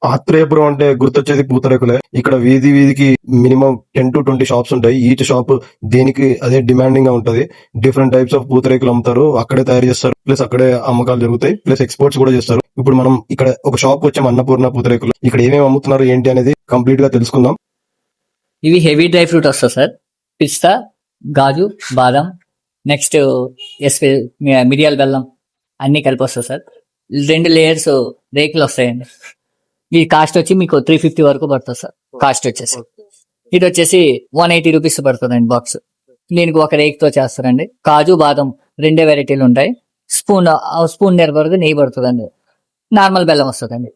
ఆత్రేయపురం అంటే గుర్తొచ్చేది పూతరేకులే. ఇక్కడ వీధి వీధికి మినిమం 10 to 20 షాప్స్ ఉంటాయి. ఈచ్ షాప్ దేనికి అదే డిమాండింగ్ గా ఉంటది. డిఫరెంట్ టైప్స్ ఆఫ్ పూతరేకులు అమ్ముతారు. అక్కడే తయారు చేస్తారు. ప్లస్ అక్కడే అమ్మకాలు జరుగుతాయి. ప్లస్ ఎక్స్పోర్ట్స్ కూడా చేస్తారు. ఇప్పుడు మనం ఇక్కడ ఒక షాప్ వచ్చాం, అన్నపూర్ణ పూతరేకులు. ఇక్కడ ఏమేమి అమ్ముతున్నారు ఏంటి అనేది కంప్లీట్ గా తెలుసుకుందాం. ఇవి హెవీ డ్రై ఫ్రూట్ వస్తుంది సార్. పిస్తా, గాజు, బాదం, నెక్స్ట్ మిరియాల బెల్లం అన్ని కలిపి వస్తుంది సార్. 2 లేయర్స్ రేకులు వస్తాయండి. ఈ కాస్ట్ వచ్చి మీకు 350 వరకు పడుతుంది సార్. కాస్ట్ వచ్చేసి ఇది వచ్చేసి 180 రూపీస్ పడుతుందండి బాక్స్. దీనికి ఒక రేకుతో చేస్తారండి. కాజు, బాదం 2 వెరైటీలు ఉంటాయి. స్పూన్ వరకు నెయ్యి పడుతుందండి. నార్మల్ బెల్లం వస్తుందండి.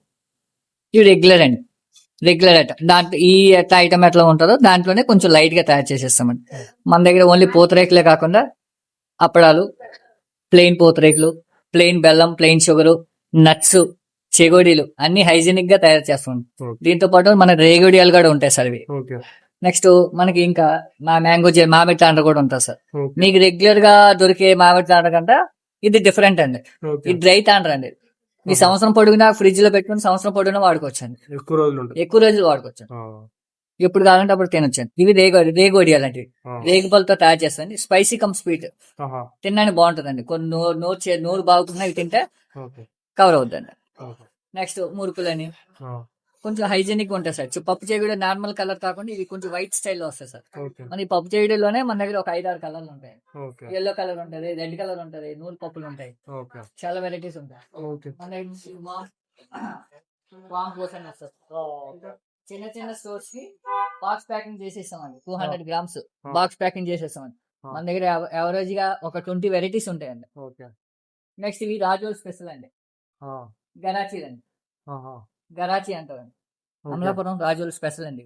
ఇవి రెగ్యులర్ అండి. Regular item. దాంట్లో ఈ ఎట్లా ఐటమ్ ఎట్లా ఉంటుందో దాంట్లోనే కొంచెం లైట్ గా తయారు చేసేస్తామండి. మన దగ్గర ఓన్లీ పూతరేకులే కాకుండా అప్పడాలు, ప్లెయిన్ పూతరేకులు, ప్లెయిన్ బెల్లం, ప్లెయిన్ షుగర్, నట్స్, చెగోడీలు అన్ని హైజీనిక్ గా తయారు చేస్తాం. దీంతో పాటు మన రేగోడియాలు కూడా ఉంటాయి సార్. ఇవి నెక్స్ట్ మనకి ఇంకా మామిడి తాండ్ర కూడా ఉంటుంది సార్. మీకు రెగ్యులర్ గా దొరికే మామిడి తాండ్ర కంటే ఇది డిఫరెంట్ అండి. ఇది డ్రై తాండ్ర అండి. ఈ సంవత్సరం పొడుగునా ఫ్రిడ్జ్ లో పెట్టుకుని సంవత్సరం పొడుగునా వాడుకోవచ్చు అండి. ఎక్కువ రోజులు వాడుకోవచ్చు. ఎప్పుడు కావాలంటే అప్పుడు తినొచ్చండి. ఇవి రేగోడి అలాంటివి రేగుపలతో తయారు చేస్తాండి. స్పైసీ కమ్ స్వీట్ తినడానికి బాగుంటుందండి. కొన్ని నోరు బాగుతున్నా ఇవి తింటే కవర్ అవుతుందండి. నెక్స్ట్ మురుకులని కొంచెం హైజీనిక్ ఉంటాయి సార్. పప్పు చేగుడు నార్మల్ కలర్ కాకుండా ఇది కొంచెం వైట్ స్టైల్లో వస్తాయి సార్. మన ఈ పప్పు చేగుడులోనే మన దగ్గర ఒక 5-6 కలర్లు ఉంటాయి. ఎల్లో కలర్ ఉంటది, రెడ్ కలర్ ఉంటది, నూనె పప్పులు ఉంటాయి, చాలా వెరైటీస్ ఉంటాయి. మన చిన్న చిన్న స్టోర్స్ కి బాక్స్ ప్యాకింగ్ చేసేస్తామండి. 200 grams బాక్స్ ప్యాకింగ్ చేసేస్తామండి. మన దగ్గర యావరేజ్ గా ఒక 20 వెరైటీస్ ఉంటాయండి. నెక్స్ట్ ఇవి రాజోల్ స్పెషల్ అండి. గరాచీ అండి. గరాచీ అంటారండి. అమలాపురం రాజోల్ స్పెషల్ అండి.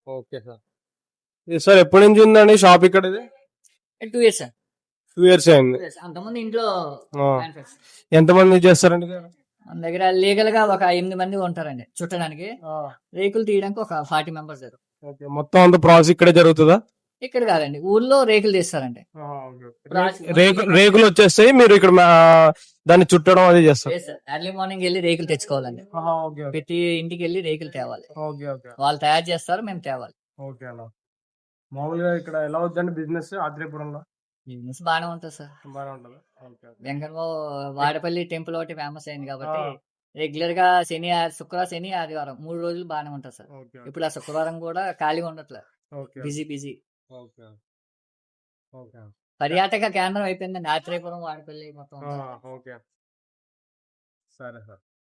Okay sir. సార్ ఎప్పటి నుంచి ఉందండి షాప్ ఇక్కడ? 2 years సార్. 2 years అయింది. అంతమంది ఇంట్లో ఎంతమంది చేస్తారండి? మన దగ్గర లీగల్ గా ఒక 8 మంది ఉంటారండి చుట్టడానికి. రేకులు తీయడానికి ఒక 40 members. మొత్తం అంత ప్రాసెస్ ఇక్కడే జరుగుతుందా? ఇక్కడ కాదండి, ఊర్లో రేకులు తీస్తారండి. రేకులు వచ్చేస్తాయి, మీరు ఇక్కడ దాన్ని చుట్టడం అది చేస్తారు. ఎర్లీ మార్నింగ్ వెళ్ళి రేకులు తెచ్చుకోవాలండి. ప్రతి ఇంటికి వెళ్ళి రేకులు తేవాలి. వాళ్ళు తయారు చేస్తారు, మేము తేవాలి. మామూలుగా ఇక్కడ ఎలా అవుతుందండి బిజినెస్ ఆత్రేయపురంలో? బిజినెస్ బాగానే ఉంటుంది సార్. వెంకటబాబు వాడపల్లి టెంపుల్ ఒకటి ఫేమస్ అయింది కాబట్టి రెగ్యులర్ గా శని ఆదివారం 3 రోజులు బాగానే ఉంటుంది సార్. ఇప్పుడు ఆ శుక్రవారం కూడా ఖాళీ ఉండట్లేదు. బిజీ పర్యాటక కేంద్రం అయిపోయిందండి ఆత్రేయపురం, వాడపల్లి మొత్తం. సరే సార్.